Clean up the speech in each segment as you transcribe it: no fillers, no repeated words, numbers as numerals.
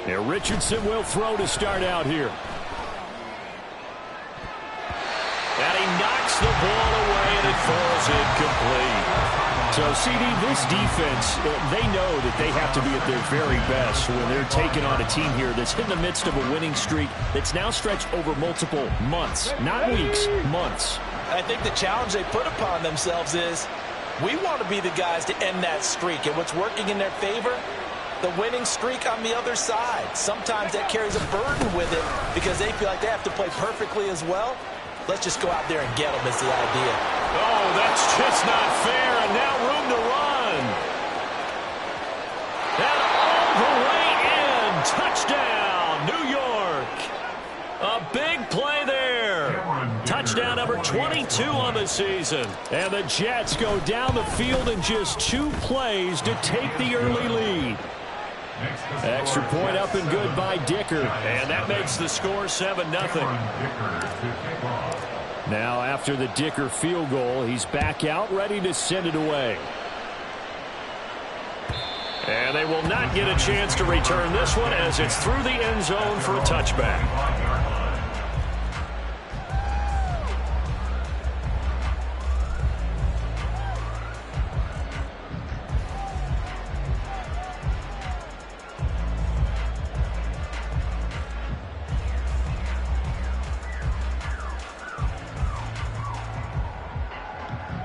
And Richardson will throw to start out here. And he knocks the ball away, and it falls incomplete. So, CD, this defense, they know that they have to be at their very best when they're taking on a team here that's in the midst of a winning streak that's now stretched over multiple months. Not weeks, months. I think the challenge they put upon themselves is we want to be the guys to end that streak. And what's working in their favor? The winning streak on the other side. Sometimes that carries a burden with it because they feel like they have to play perfectly as well. Let's just go out there and get them is the idea. Oh, that's just not fair, and now room to run. And all the way in. Touchdown, New York. A big play there. Touchdown number 22 on the season. And the Jets go down the field in just 2 plays to take the early lead. Extra point up and good by Dicker. And that makes the score 7-0. Now after the Dicker field goal, he's back out ready to send it away. And they will not get a chance to return this one as it's through the end zone for a touchback.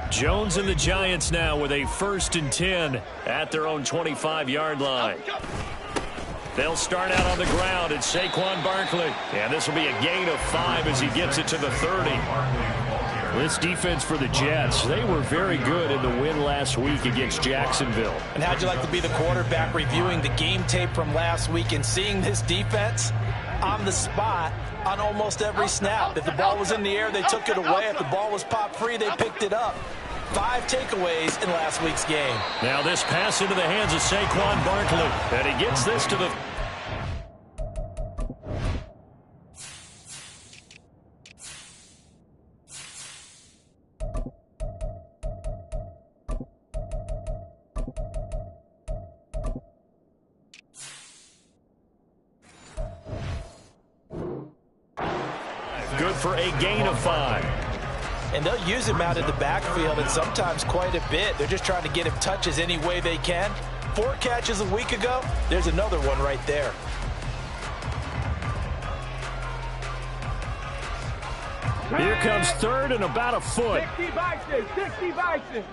Jones and the Giants now with a 1st and 10 at their own 25-yard line. They'll start out on the ground. It's Saquon Barkley. And this will be a gain of 5 as he gets it to the 30. This defense for the Jets, they were very good in the win last week against Jacksonville. And how'd you like to be the quarterback reviewing the game tape from last week and seeing this defense on the spot on almost every snap? If the ball was in the air, they took it away. If the ball was popped free, they picked it up. 5 takeaways in last week's game. Now this pass into the hands of Saquon Barkley. And he gets this to the... Good for a gain of 5. And they'll use him out in the backfield and sometimes quite a bit. They're just trying to get him touches any way they can. 4 catches a week ago. There's another one right there. Here comes 3rd and about a foot. 60 Bison, 60 Bison.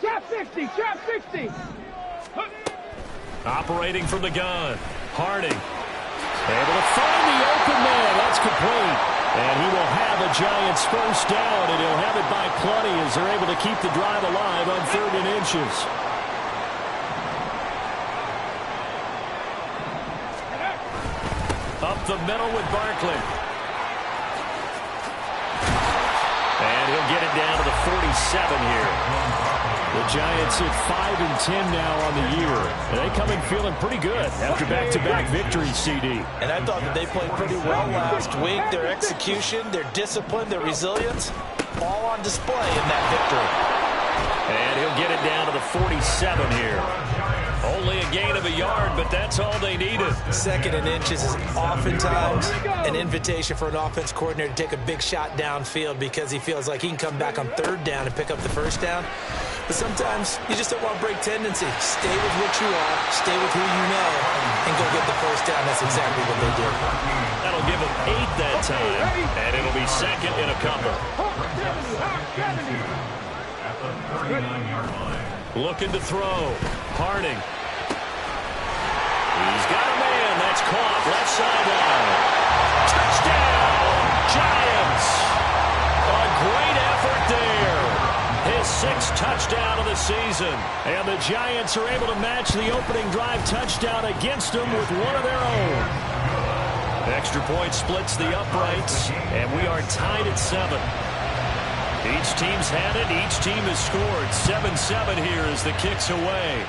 Trap 60, trap 60. Operating from the gun. Harding. Able to find the open man. That's complete. And he will have a Giants first down, and he'll have it by plenty as they're able to keep the drive alive on 3rd and inches. Up the middle with Barkley. And he'll get it down to the 47 here. The Giants at 5 and 10 now on the year. And they come in feeling pretty good after back-to-back victories, CD. And I thought that they played pretty well last week. Their execution, their discipline, their resilience, all on display in that victory. And he'll get it down to the 47 here. Only a gain of a yard, but that's all they needed. 2nd and inches is oftentimes an invitation for an offense coordinator to take a big shot downfield because he feels like he can come back on 3rd down and pick up the first down. But sometimes you just don't want to break tendency. Stay with what you are, stay with who you know, and go get the first down. That's exactly what they did. That'll give them 8 that time, and it'll be 2nd and a couple. Looking to throw. Harding. He's got a man. That's caught. Left sideline. Touchdown, Giants. A great effort there. His 6th touchdown of the season. And the Giants are able to match the opening drive touchdown against them with one of their own. Extra point splits the uprights, and we are tied at 7. Each team's had it. Each team has scored. 7-7 here as the kick's away.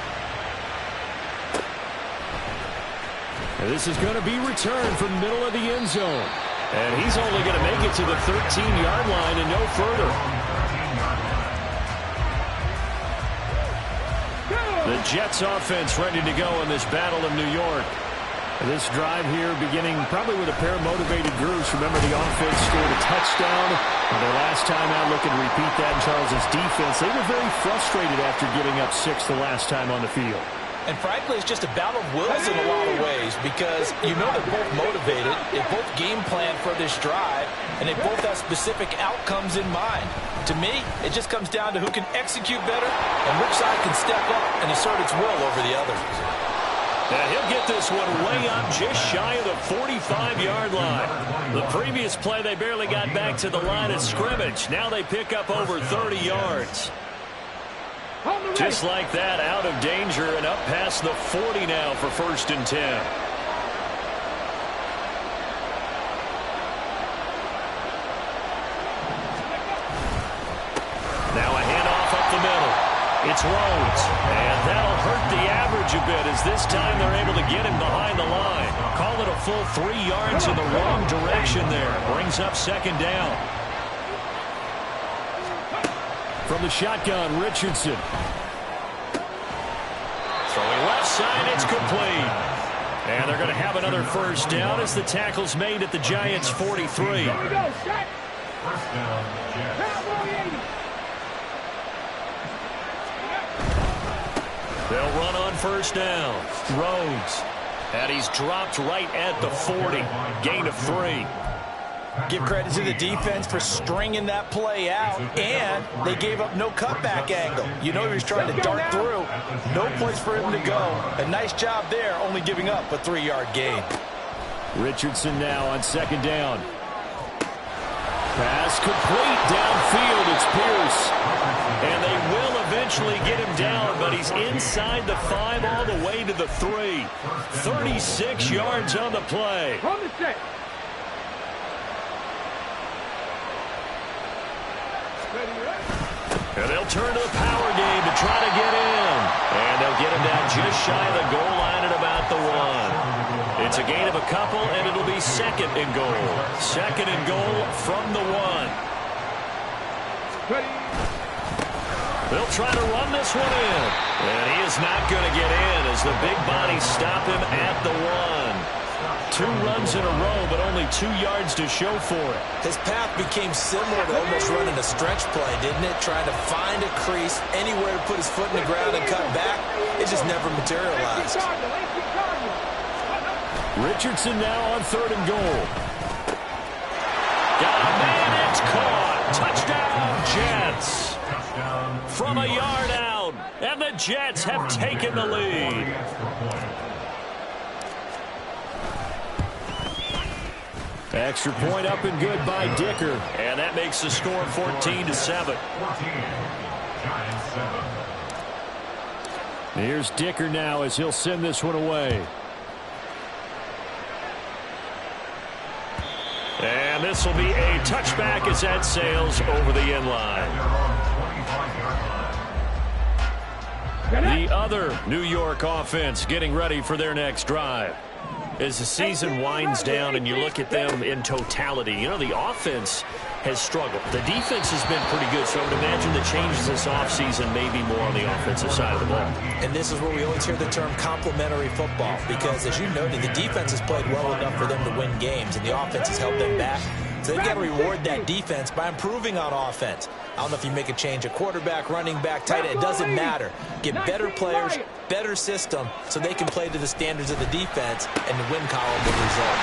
And this is going to be returned from the middle of the end zone. And he's only going to make it to the 13-yard line and no further. The Jets offense ready to go in this battle in New York. This drive here beginning probably with a pair of motivated groups. Remember, the offense scored a touchdown. Their last time out, looking to repeat that in Charles' defense. They were very frustrated after giving up 6 the last time on the field. And frankly, it's just a battle of wills in a lot of ways because you know they're both motivated, they both game plan for this drive, and they both have specific outcomes in mind. To me, it just comes down to who can execute better and which side can step up and assert its will over the other. And he'll get this one way up just shy of the 45-yard line. The previous play, they barely got back to the line of scrimmage. Now they pick up over 30 yards. Just like that, out of danger and up past the 40 now for 1st and 10. Now a handoff up the middle. It's Rhodes, and that'll hurt the average a bit as this time they're able to get him behind the line. Call it a full 3 yards in the wrong direction there. Brings up 2nd down. From the shotgun, Richardson. Throwing left side, it's complete. And they're going to have another 1st down as the tackle's made at the Giants' 43. Here we go, set. Cowboy 80. They'll run on 1st down. Rhodes. And he's dropped right at the 40. Gain of 3. Give credit to the defense for stringing that play out, and they gave up no cutback angle. You know he was trying to dart through. No place for him to go. A nice job there, only giving up a 3-yard gain. Richardson now on 2nd down. Pass complete downfield. It's Pierce. And they will eventually get him down, but he's inside the 5 all the way to the 3. 36 yards on the play. From the set. And they'll turn to the power game to try to get in. And they'll get him down just shy of the goal line at about the 1. It's a gain of a couple, and it'll be 2nd and goal. 2nd and goal from the 1. They'll try to run this one in. And he is not going to get in as the big bodies stop him at the 1. 2 runs in a row, but only 2 yards to show for it. His path became similar to almost running a stretch play, didn't it? Trying to find a crease, anywhere to put his foot in the ground and cut back. It just never materialized. Richardson now on 3rd and goal. Got a man, it's caught. Touchdown, Jets. From a yard out, and the Jets have taken the lead. Extra point up and good by Dicker. And that makes the score 14-7. Here's Dicker now as he'll send this one away. And this will be a touchback as that sails over the end line. The other New York offense getting ready for their next drive. As the season winds down and you look at them in totality, you know, the offense has struggled. The defense has been pretty good, so I would imagine the changes this offseason may be more on the offensive side of the ball. And this is where we always hear the term complementary football, because as you noted, the defense has played well enough for them to win games, and the offense has held them back. So they've got to reward that defense by improving on offense. I don't know if you make a change at quarterback, running back, tight end. It doesn't matter. Get better players, better system, so they can play to the standards of the defense, and the win column will result.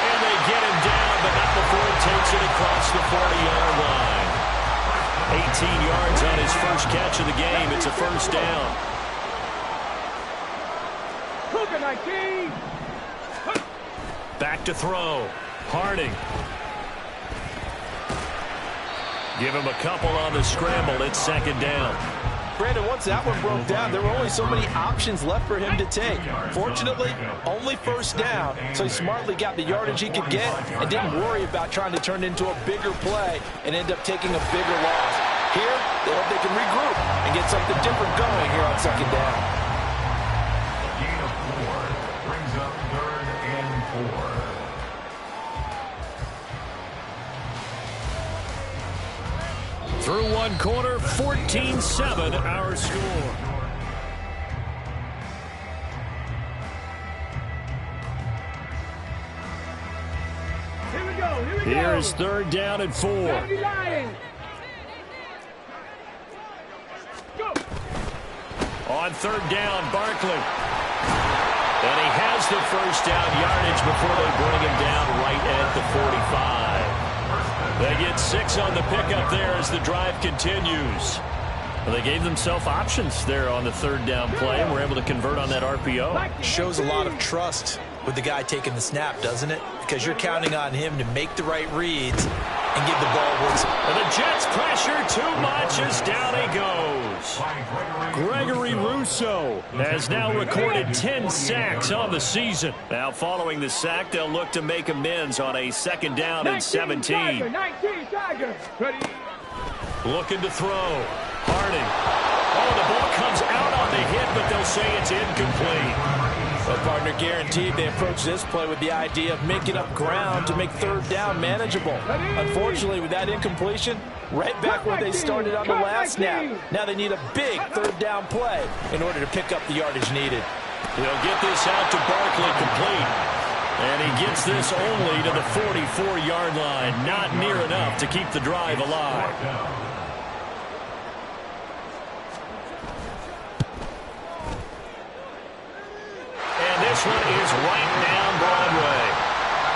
And they get him down, but not before he takes it across the 40-yard line. 18 yards on his first catch of the game. It's a 1st down. Back to throw. Harding. Give him a couple on the scramble. It's 2nd down. Brandon, once that one broke down, there were only so many options left for him to take. Fortunately, only 1st down, so he smartly got the yardage he could get and didn't worry about trying to turn it into a bigger play and end up taking a bigger loss. Here, they hope they can regroup and get something different going here on 2nd down. Gain of 4 brings up 3rd and 4. Through one quarter, 14-7 our score. Here is 3rd down and 4. On 3rd down, Barkley. And he has the 1st down yardage before they bring him down right at the 45. They get 6 on the pickup there as the drive continues. Well, they gave themselves options there on the 3rd down play and were able to convert on that RPO. Shows a lot of trust with the guy taking the snap, doesn't it? Because you're counting on him to make the right reads and give the ball what's... And the Jets pressure too much as down he goes. Gregory Rousseau has now recorded 10 sacks on the season. Now following the sack, they'll look to make amends on a 2nd down and 17. Looking to throw. Harding. Oh, the ball comes out on the hit, but they'll say it's incomplete. Well, partner, guaranteed they approach this play with the idea of making up ground to make 3rd down manageable. Unfortunately, with that incompletion, right back where they started on the last snap. Now they need a big 3rd down play in order to pick up the yardage needed. They'll get this out to Barkley complete. And he gets this only to the 44-yard line. Not near enough to keep the drive alive. This one is right down Broadway.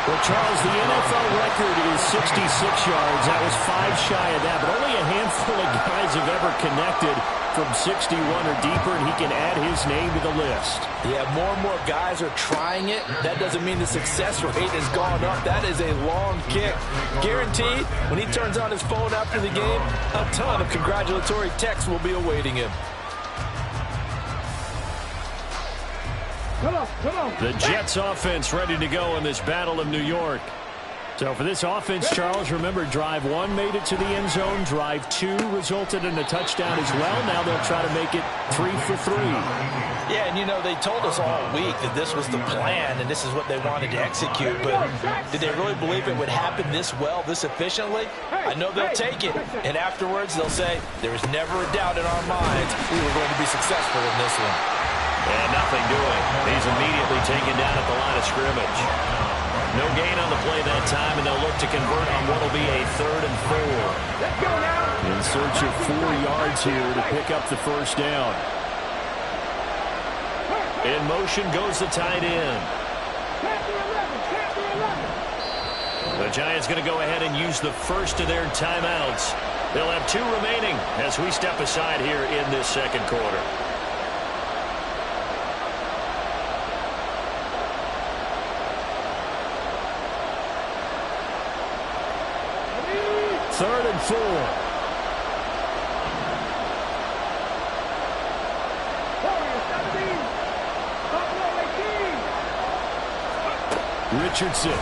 Well, Charles, the NFL record is 66 yards. That was 5 shy of that, but only a handful of guys have ever connected from 61 or deeper, and he can add his name to the list. Yeah, more and more guys are trying it. That doesn't mean the success rate has gone up. That is a long kick. Guaranteed, when he turns on his phone after the game, a ton of congratulatory texts will be awaiting him. Come on. The Jets offense ready to go in this Battle of New York. So for this offense, Charles, remember, drive 1 made it to the end zone. Drive 2 resulted in a touchdown as well. Now they'll try to make it 3 for 3. Yeah, and you know, they told us all week that this was the plan and this is what they wanted to execute. But did they really believe it would happen this well, this efficiently? I know they'll take it. And afterwards, they'll say, there was never a doubt in our minds we were going to be successful in this one. And nothing doing. He's immediately taken down at the line of scrimmage. No gain on the play that time, and they'll look to convert on what will be a 3rd and 4. Let's go now. In search of 4 yards here to pick up the 1st down. In motion goes the tight end. The Giants going to go ahead and use the first of their timeouts. They'll have 2 remaining as we step aside here in this 2nd quarter. Third and 4. Richardson.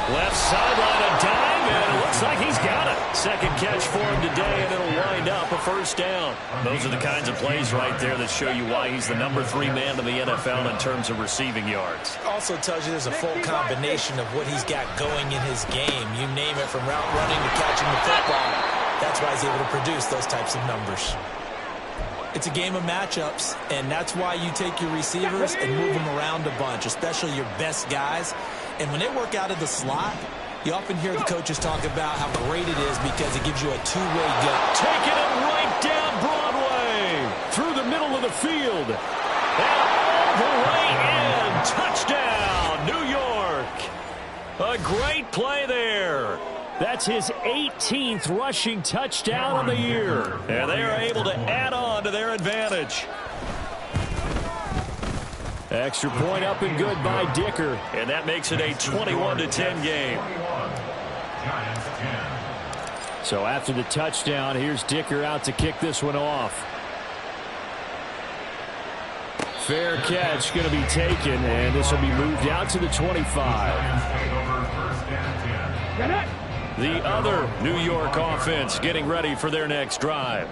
Left sideline, a dime, and it looks like he's got it. 2nd catch for him today, and it'll wind up a 1st down. Those are the kinds of plays right there that show you why he's the number 3 man in the NFL in terms of receiving yards. Also tells you there's a full combination of what he's got going in his game. You name it, from route running to catching the football. That's why he's able to produce those types of numbers. It's a game of matchups, and that's why you take your receivers and move them around a bunch, especially your best guys. And when they work out of the slot, you often hear the coaches talk about how great it is because it gives you a two-way go. Taking it right down Broadway, through the middle of the field, and all the way in. Touchdown, New York. A great play there. That's his 18th rushing touchdown of the year. And they are able to add on to their advantage. Extra point up and good by Dicker. And that makes it a 21-10 game. So after the touchdown, here's Dicker out to kick this one off. Fair catch going to be taken, and this will be moved out to the 25. The other New York offense getting ready for their next drive.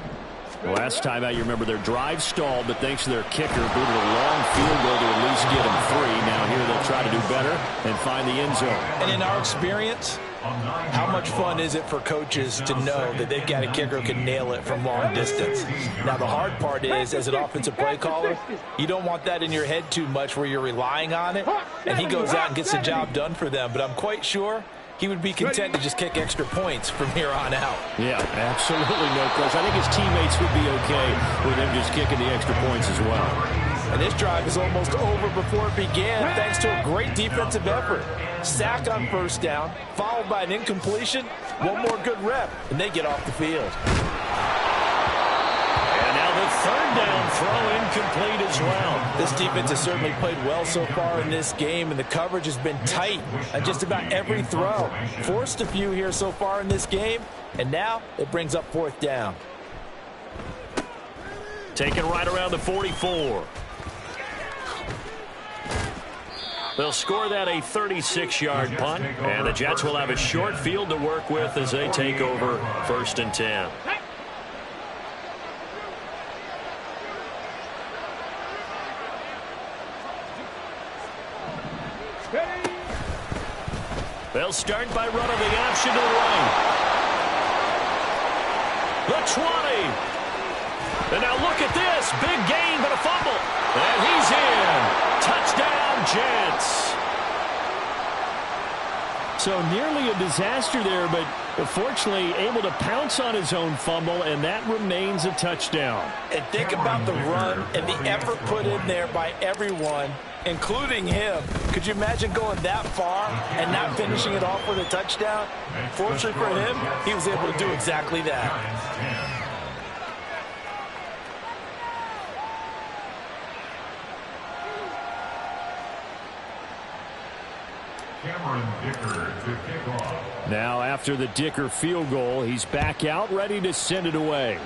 Last time out, you remember their drive stalled, but thanks to their kicker, booted a long field goal to at least get them 3. Now here they'll try to do better and find the end zone. And in our experience, how much fun is it for coaches to know that they've got a kicker who can nail it from long distance? Now, the hard part is, as an offensive play caller, you don't want that in your head too much where you're relying on it, and he goes out and gets the job done for them. But I'm quite sure he would be content to just kick extra points from here on out. Yeah, absolutely no question. I think his teammates would be okay with him just kicking the extra points as well. And this drive is almost over before it began thanks to a great defensive effort. Sack on first down, followed by an incompletion, one more good rep, and they get off the field. And now the third down throw incomplete as well. This defense has certainly played well so far in this game, and the coverage has been tight on just about every throw. Forced a few here so far in this game, and now it brings up fourth down. Taken right around the 44. They'll score that a 36-yard punt, and the Jets will have a short field to work with as they take over 1st and 10. They'll start by running the option to the right. The 20. And now look at this. Big gain, but a fumble. And he's in. Touchdown, Jets. So nearly a disaster there, but fortunately able to pounce on his own fumble, and that remains a touchdown. And think about the run and the effort put in there by everyone, including him. Could you imagine going that far and not finishing it off with a touchdown? Fortunately for him, he was able to do exactly that. Now after the Dicker field goal, he's back out, ready to send it away.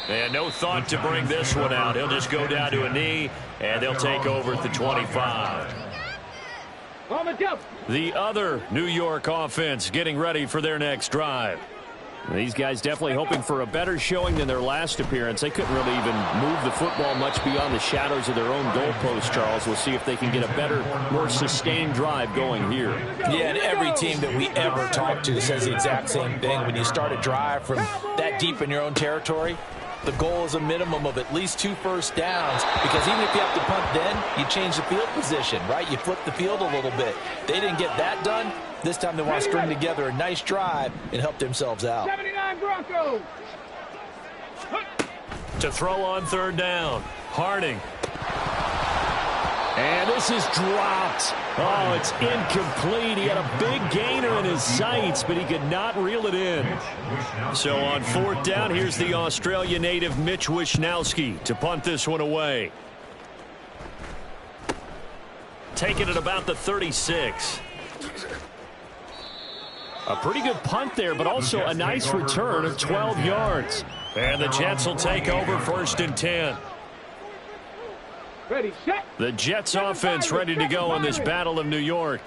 And no thought to bring this one out. He'll just go down to a knee, and they'll take over at the 25. The other New York offense getting ready for their next drive. These guys definitely hoping for a better showing than their last appearance. They couldn't really even move the football much beyond the shadows of their own goalpost, Charles. We'll see if they can get a better, more sustained drive going here. Yeah, and every team that we ever talk to says the exact same thing. When you start a drive from that deep in your own territory, the goal is a minimum of at least 2 first downs, because even if you have to punt then, you change the field position, right? You flip the field a little bit. They didn't get that done. This time they want to string together a nice drive and help themselves out. 79 Broncos. To throw on third down, Harding. And this is dropped. Oh, it's incomplete. He had a big gainer in his sights, but he could not reel it in. So on fourth down, here's the Australia native Mitch Wishnowsky to punt this one away. Taking it about the 36. A pretty good punt there, but also a nice return of 12 yards. And the Jets will take over 1st and 10. Ready, set. The Jets offense ready to go in this Battle of New York.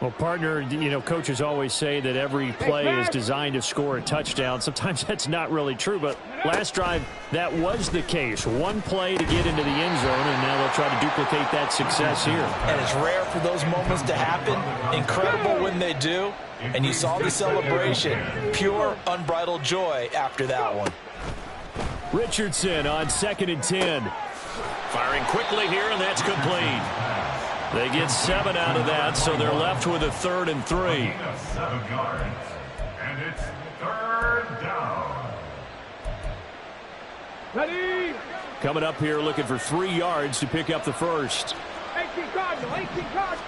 Well, partner, you know, coaches always say that every play is designed to score a touchdown. Sometimes that's not really true, but last drive, that was the case. One play to get into the end zone, and now they'll try to duplicate that success here. And it's rare for those moments to happen. Incredible when they do. And you saw the celebration. Pure, unbridled joy after that one. Richardson on 2nd and 10. Firing quickly here, and that's complete. They get 7 out of that, so they're left with a 3rd and 3. 7 yards, and it's 3rd down. Ready. Coming up here looking for 3 yards to pick up the first. 18 Cardinal, 18 Cardinal.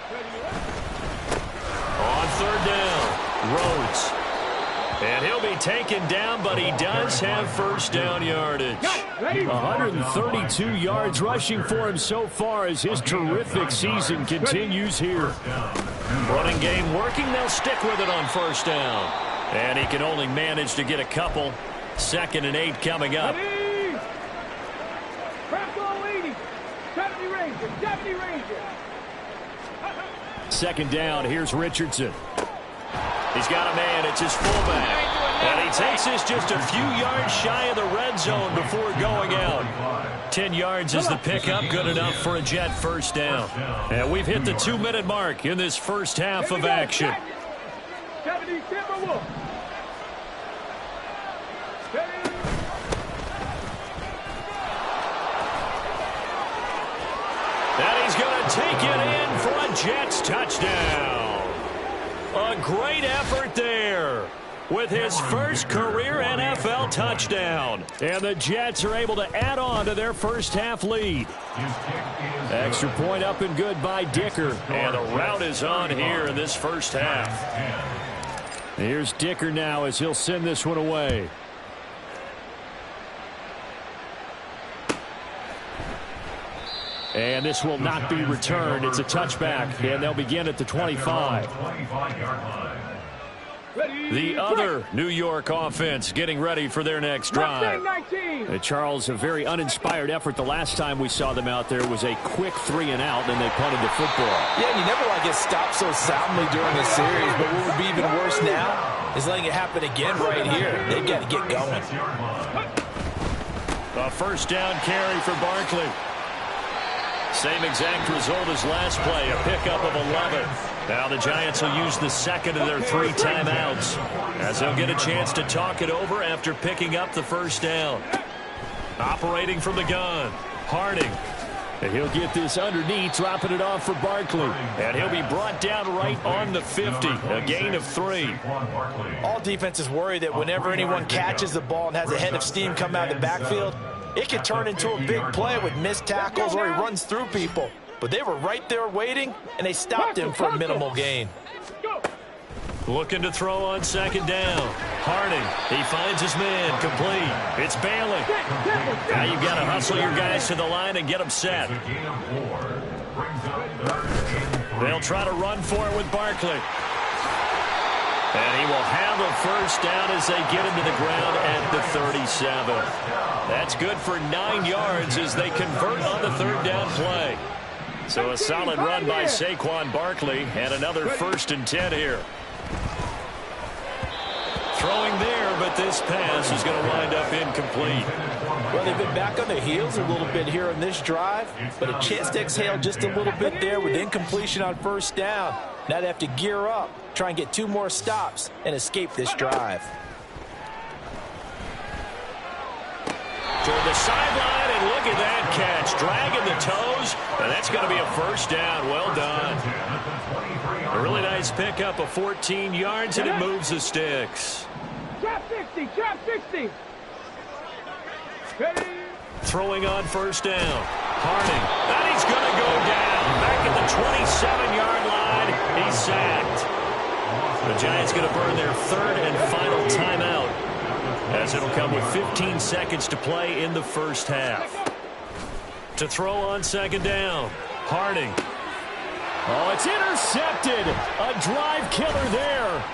On 3rd down, Rhodes. And he'll be taken down, but he does have 1st down yardage. 132 yards rushing for him so far as his terrific season continues here. Running game working. They'll stick with it on 1st down. And he can only manage to get a couple. 2nd and 8 coming up. Bronco 80. 70 Rangers. 70 Rangers. 2nd down. Here's Richardson. He's got a man. It's his fullback. And he takes this just a few yards shy of the red zone before going out. 10 yards is the pickup, good enough for a Jet first down. And we've hit the 2-minute mark in this first half of action. And he's going to take it in for a Jets touchdown. A great effort there with his first career NFL touchdown. And the Jets are able to add on to their first half lead. Extra point up and good by Dicker. And the route is on here in this first half. Here's Dicker now as he'll send this one away. And this will not be returned. It's a touchback, and they'll begin at the 25. The other New York offense getting ready for their next drive. Charles, a very uninspired effort. The last time we saw them out there was a quick 3-and-out, and they punted the football. Yeah, you never want to get stopped so soundly during the series, but what would be even worse now is letting it happen again right here. They've got to get going. A first down carry for Barkley. Same exact result as last play, a pickup of 11. Now the Giants will use the second of their 3 timeouts as they'll get a chance to talk it over after picking up the first down. Operating from the gun, Harding. And he'll get this underneath, dropping it off for Barkley. And he'll be brought down right on the 50, a gain of 3. All defenses worry that whenever anyone catches the ball and has a head of steam come out of the backfield, it could turn into a big play with missed tackles or he runs through people. But they were right there waiting, and they stopped him for a minimal gain. Looking to throw on second down. Harding, he finds his man, complete. It's Bailey. Now you've got to hustle your guys to the line and get them set. They'll try to run for it with Barkley. And he will have a first down as they get into the ground at the 37. That's good for 9 yards as they convert on the third down play. So a solid run by Saquon Barkley and another 1st and 10 here. Throwing there, but this pass is going to wind up incomplete. Well, they've been back on their heels a little bit here in this drive, but a chance to exhale just a little bit there with incompletion on first down. Now they have to gear up, try and get 2 more stops, and escape this drive. Toward the sideline, and look at that catch. Dragging the toes, and that's going to be a first down. Well done. A really nice pickup of 14 yards, and it moves the sticks. Drop 60, drop 60. Throwing on first down. Harding, and he's going to go down. Back at the 27-yard line, he's sacked. The Giants going to burn their 3rd and final timeout, as it'll come with 15 seconds to play in the first half. To throw on second down, Harding. Oh, it's intercepted. A drive killer there.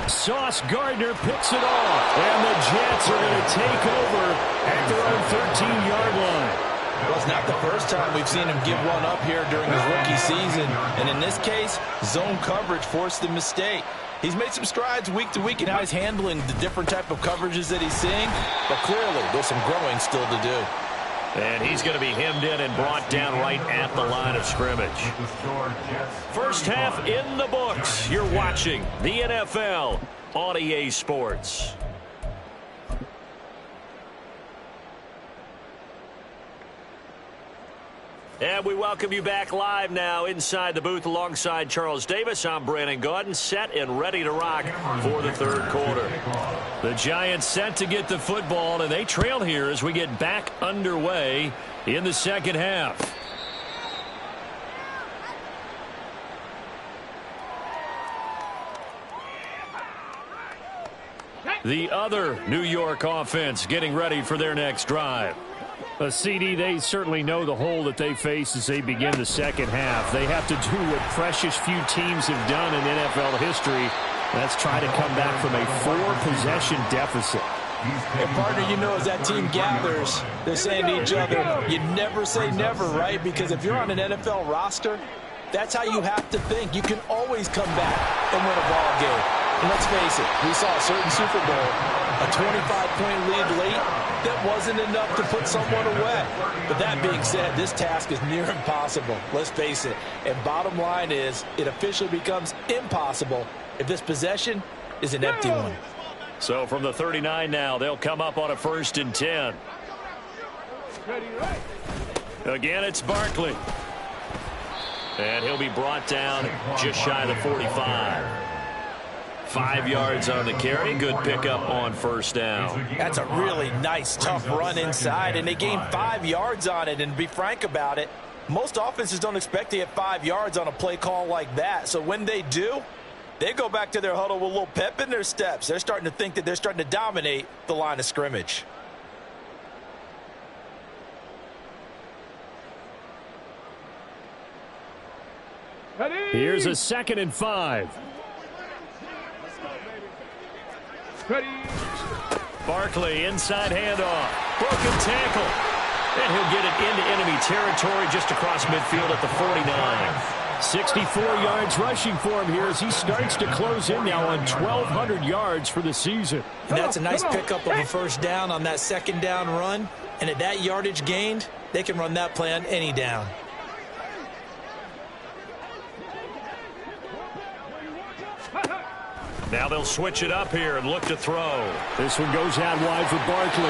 Sauce Gardner picks it off, and the Jets are going to take over at their own 13-yard line. Well, it's not the first time we've seen him give one up here during his rookie season. And in this case, zone coverage forced the mistake. He's made some strides week to week in how he's handling the different type of coverages that he's seeing. But clearly, there's some growing still to do. And he's going to be hemmed in and brought down right at the line of scrimmage. First half in the books. You're watching the NFL on EA Sports. And we welcome you back live now inside the booth alongside Charles Davis. I'm Brandon Gaudin, set and ready to rock for the third quarter. The Giants set to get the football, and they trail here as we get back underway in the second half. The other New York offense getting ready for their next drive. A CD, they certainly know the hole that they face as they begin the second half. They have to do what precious few teams have done in NFL history. That's try to come back from a 4-possession deficit. And partner, you know, as that team gathers, they're saying to each other, you never say never, right? Because if you're on an NFL roster, that's how you have to think. You can always come back and win a ball game. And let's face it, we saw a certain Super Bowl, a 25-point lead late, that wasn't enough to put someone away. But that being said, this task is near impossible. Let's face it. And bottom line is, it officially becomes impossible if this possession is an empty one. So from the 39 now, they'll come up on a 1st and 10. Again, it's Barkley. And he'll be brought down just shy of the 45. 5 yards on the carry. Good pickup on 1st down. That's a really nice, tough run inside, and they gained 5 yards on it. And to be frank about it, most offenses don't expect to get 5 yards on a play call like that. So when they do, they go back to their huddle with a little pep in their steps. They're starting to think that they're starting to dominate the line of scrimmage. Here's a 2nd and 5. Barkley, inside handoff. Broken tackle. And he'll get it into enemy territory just across midfield at the 49. 64 yards rushing for him here as he starts to close in now on 1,200 yards for the season. And that's a nice pickup of a 1st down on that 2nd down run. And at that yardage gained, they can run that play on any down. Now they'll switch it up here and look to throw. This one goes out wide for Barkley.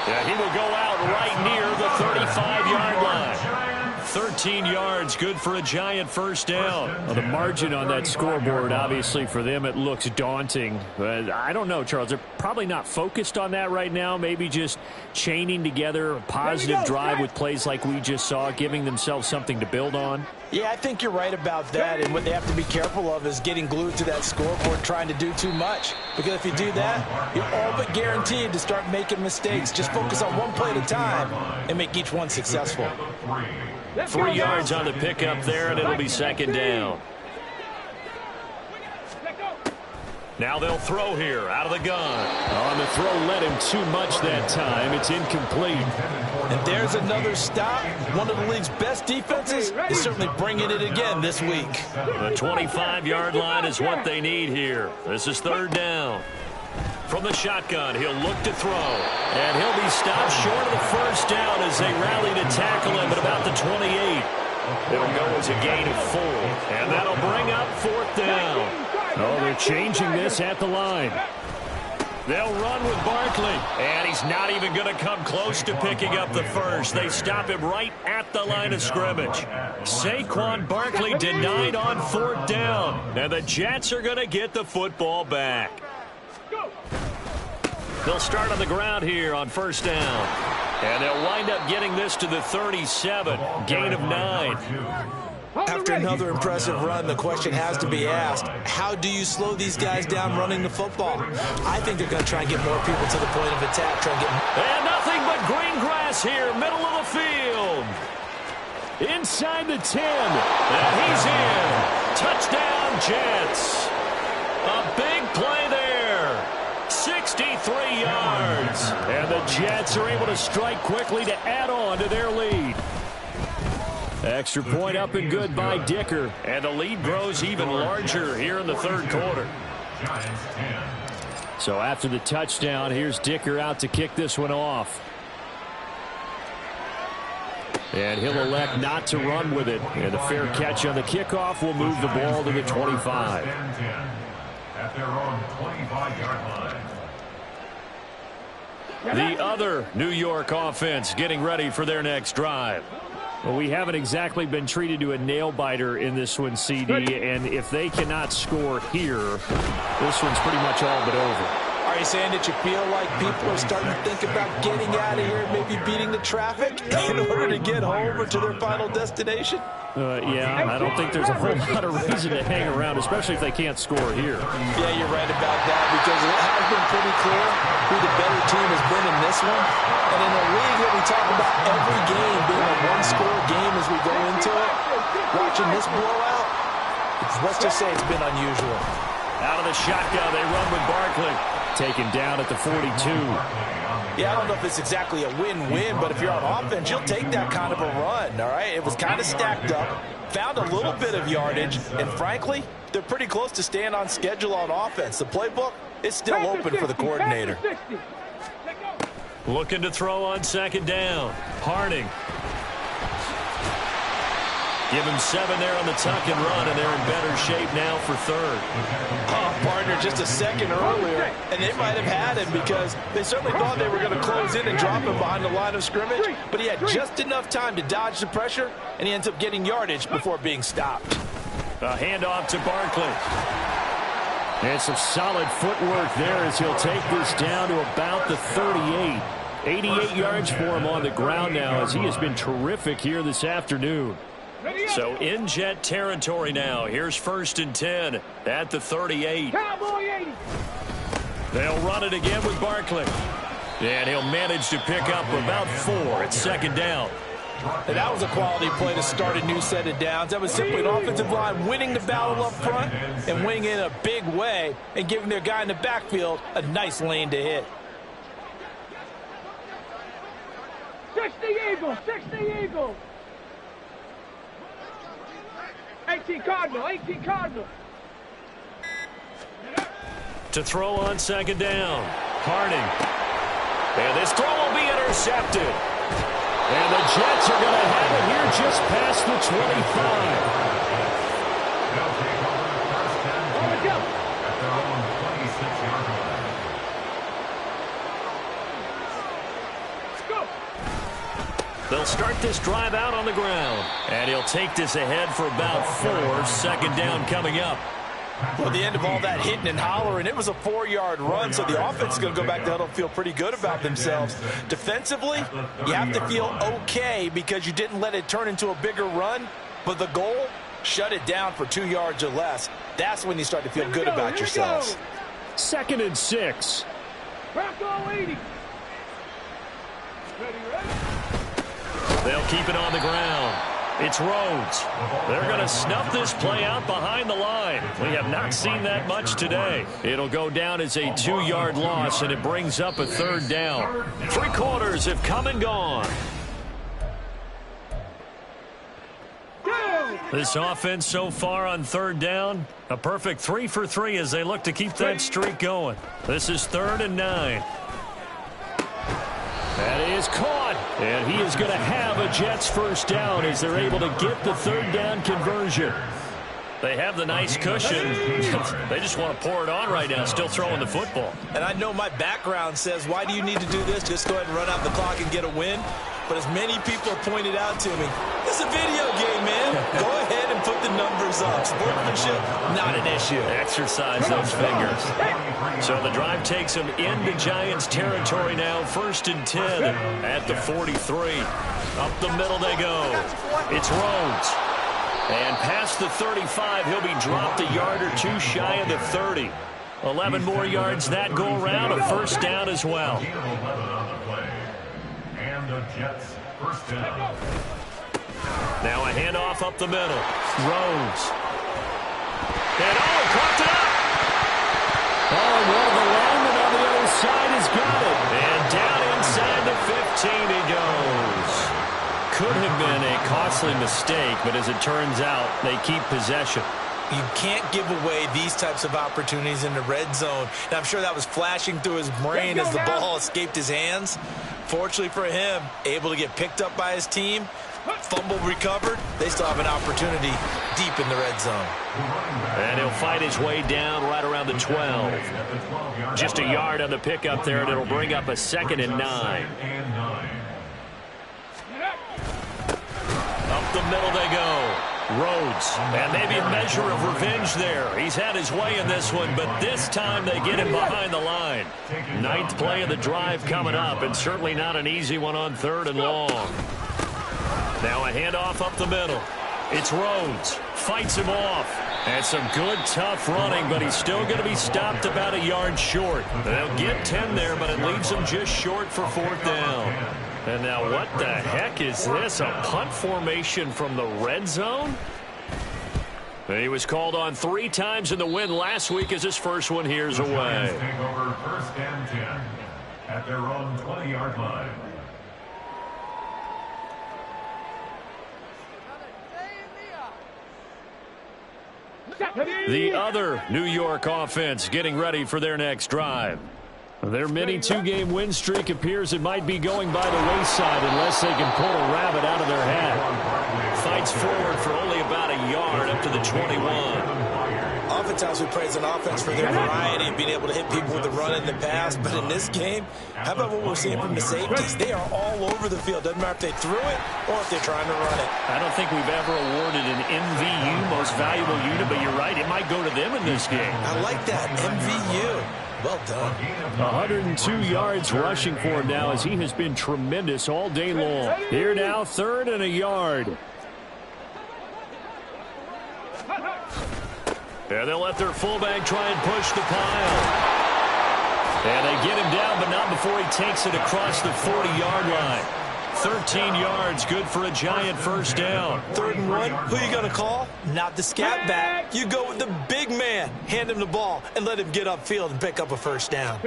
Yeah, he will go out right near the 35-yard line. 13 yards, good for a giant 1st down. Well, the margin on that scoreboard, obviously, for them, it looks daunting. But I don't know, Charles. They're probably not focused on that right now. Maybe just chaining together a positive drive with plays like we just saw, giving themselves something to build on. Yeah, I think you're right about that. And what they have to be careful of is getting glued to that scoreboard trying to do too much. Because if you do that, you're all but guaranteed to start making mistakes. Just focus on one play at a time and make each one successful. 3 yards on the pickup there, and it'll be 2nd down. Now they'll throw here out of the gun. On the throw, led him too much that time. It's incomplete. And there's another stop. One of the league's best defenses is certainly bringing it again this week. The 25-yard line is what they need here. This is 3rd down. From the shotgun, he'll look to throw. And he'll be stopped short of the 1st down as they rally to tackle him at about the 28. It'll go as a gain of 4. And that'll bring up 4th down. Oh, they're changing this at the line. They'll run with Barkley. And he's not even going to come close to picking up the 1st. They stop him right at the line of scrimmage. Saquon Barkley denied on 4th down. And the Jets are going to get the football back. They'll start on the ground here on 1st down. And they'll wind up getting this to the 37. Gain of 9. After another impressive run, the question has to be asked, how do you slow these guys down running the football? I think they're going to try and get more people to the point of attack. And nothing but green grass here, middle of the field. Inside the 10. And he's in. Touchdown, Jets. A big play there. 63 yards. And the Jets are able to strike quickly to add on to their lead. Extra point up and good by Dicker. And the lead grows even larger here in the 3rd quarter. So after the touchdown, here's Dicker out to kick this one off. And he'll elect not to run with it. And a fair catch on the kickoff will move the ball to the 25. At their own 25-yard line. The other New York offense getting ready for their next drive. Well, we haven't exactly been treated to a nail-biter in this one, CD, and if they cannot score here, this one's pretty much all but over. Are you saying that you feel like people are starting to think about getting out of here and maybe beating the traffic in order to get home or to their final destination? Yeah, I don't think there's a whole lot of reason to hang around, especially if they can't score here. Yeah, you're right about that, because it has been pretty clear who the better team has been in this one. And in a league that we talk about every game being a one-score game as we go into it, watching this blowout, let's just say it's been unusual. Out of the shotgun, they run with Barkley. Taken down at the 42. Yeah, I don't know if it's exactly a win-win, but if you're on offense, you'll take that kind of a run, all right? It was kind of stacked up, found a little bit of yardage, and frankly, they're pretty close to staying on schedule on offense. The playbook is still open for the coordinator. Looking to throw on second down. Harding. Give him 7 there on the tuck and run, and they're in better shape now for third. Oh, partner, just a second earlier, and they might have had him because they certainly thought they were going to close in and drop him behind the line of scrimmage, but he had just enough time to dodge the pressure, and he ends up getting yardage before being stopped. A handoff to Barkley. And some solid footwork there as he'll take this down to about the 38. 88 yards for him on the ground now as he has been terrific here this afternoon. So in Jet territory now. Here's 1st and 10 at the 38. They'll run it again with Barkley. And he'll manage to pick up about 4 at second down. And that was a quality play to start a new set of downs. That was simply an offensive line winning the battle up front and winning in a big way and giving their guy in the backfield a nice lane to hit. 60 Eagles, 60 Eagles. 18 Cardinal, 18 Cardinal. To throw on second down. Harding. And this throw will be intercepted. And the Jets are going to have it here just past the 25. They'll start this drive out on the ground. And he'll take this ahead for about 4. Second down coming up. Well, at the end of all that hitting and hollering, it was a 4-yard run, so the offense is going to go back to huddle and feel pretty good about themselves. Defensively, you have to feel okay because you didn't let it turn into a bigger run, but the goal, shut it down for 2 yards or less. That's when you start to feel good about yourselves. 2nd and 6. They'll keep it on the ground. It's Rhodes. They're going to snuff this play out behind the line. We have not seen that much today. It'll go down as a 2-yard loss, and it brings up a 3rd down. 3 quarters have come and gone. This offense so far on 3rd down, a perfect 3 for 3 as they look to keep that streak going. This is 3rd and 9. That is caught, and he is going to have a Jets first down as they're able to get the 3rd down conversion. They have the nice cushion. They just want to pour it on right now, still throwing the football. And I know my background says, why do you need to do this? Just go ahead and run out the clock and get a win. But as many people have pointed out to me, it's a video game, man. Go ahead and put the numbers up. Sportsmanship, not an issue. Exercise those fingers. So the drive takes them into Giants territory now. 1st and 10 at the 43. Up the middle they go. It's Rhodes. And past the 35, he'll be dropped a yard or 2 shy of the 30. 11 more yards that go around, a 1st down as well. The Jets first down. Now a handoff up the middle. Rhodes. And caught it up. Well, the lineman on the other side has got it. And down inside the 15 he goes. Could have been a costly mistake, but as it turns out, they keep possession. You can't give away these types of opportunities in the red zone. Now, I'm sure that was flashing through his brain as the ball escaped his hands. Fortunately for him, able to get picked up by his team, fumble recovered. They still have an opportunity deep in the red zone. And he'll fight his way down right around the 12. Just a yard on the pickup there, and it'll bring up a 2nd and 9. Up the middle they go. Rhodes, and maybe a measure of revenge there. He's had his way in this one, but this time they get him behind the line. 9th play of the drive coming up, and certainly not an easy one on 3rd and long. Now a handoff up the middle. It's Rhodes. Fights him off. And some good, tough running, but he's still going to be stopped about a yard short. They'll get 10 there, but it leaves him just short for 4th down. And now what the heck is this? A punt formation from the red zone? He was called on 3 times in the win last week as his first one here's away. at their own 20-yard line. The other New York offense getting ready for their next drive. Their mini two-game win streak appears it might be going by the wayside unless they can pull a rabbit out of their hat. Fights forward for only about a yard up to the 21. Oftentimes we praise an offense for their variety of being able to hit people with the run in the pass, but in this game, how about what we're seeing from the safeties? They are all over the field. Doesn't matter if they threw it or if they're trying to run it. I don't think we've ever awarded an MVU, most valuable unit, but you're right, it might go to them in this game. I like that, MVU. Well done. 102 yards rushing for him now as he has been tremendous all day long. Here now, 3rd and a yard. And they'll let their fullback try and push the pile. And they get him down, but not before he takes it across the 40-yard line. 13 yards, good for a giant first down. 3rd and 1, who you going to call? Not the scat back. You go with the big man. Hand him the ball and let him get upfield and pick up a first down.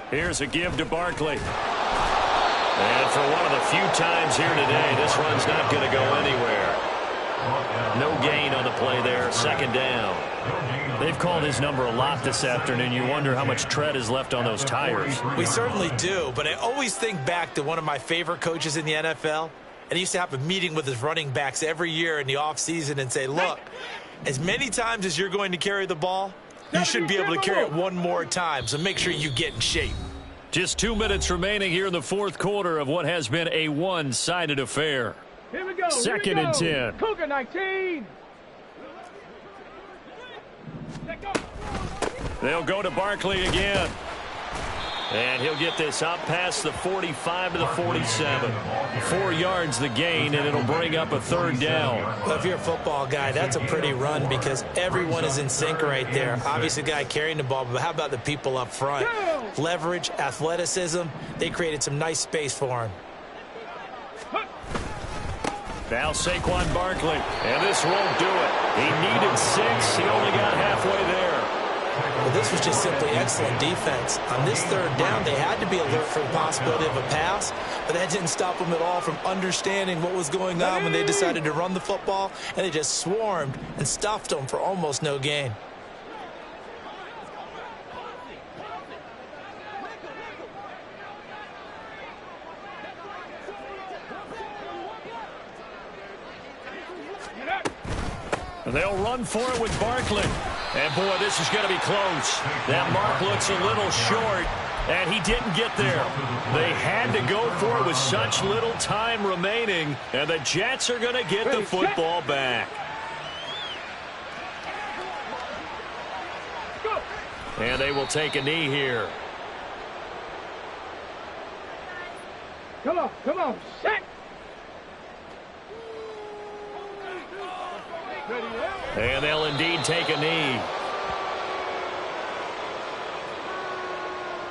Here's a give to Barkley. And for one of the few times here today, this run's not going to go anywhere. No gain on the play there, 2nd down. They've called his number a lot this afternoon. You wonder how much tread is left on those tires. We certainly do, but I always think back to one of my favorite coaches in the NFL, and he used to have a meeting with his running backs every year in the offseason and say, look, as many times as you're going to carry the ball, you should be able to carry it one more time, so make sure you get in shape. Just 2 minutes remaining here in the 4th quarter of what has been a one-sided affair. Here we go. 2nd and 10. Cougar 19. They'll go to Barkley again. And he'll get this up past the 45 to the 47. 4 yards the gain, and it'll bring up a 3rd down. Well, if you're a football guy, that's a pretty run because everyone is in sync right there. Obviously, the guy carrying the ball, but how about the people up front? Leverage, athleticism, they created some nice space for him. Now Saquon Barkley, and this won't do it. He needed 6. He only got halfway there. Well, this was just simply excellent defense. On this 3rd down, they had to be alert for the possibility of a pass, but that didn't stop them at all from understanding what was going on when they decided to run the football, and they just swarmed and stuffed them for almost no gain. They'll run for it with Barkley. And, boy, this is going to be close. That mark looks a little short, and he didn't get there. They had to go for it with such little time remaining, and the Jets are going to get the football back. And they will take a knee here. Come on, set. And they'll indeed take a knee.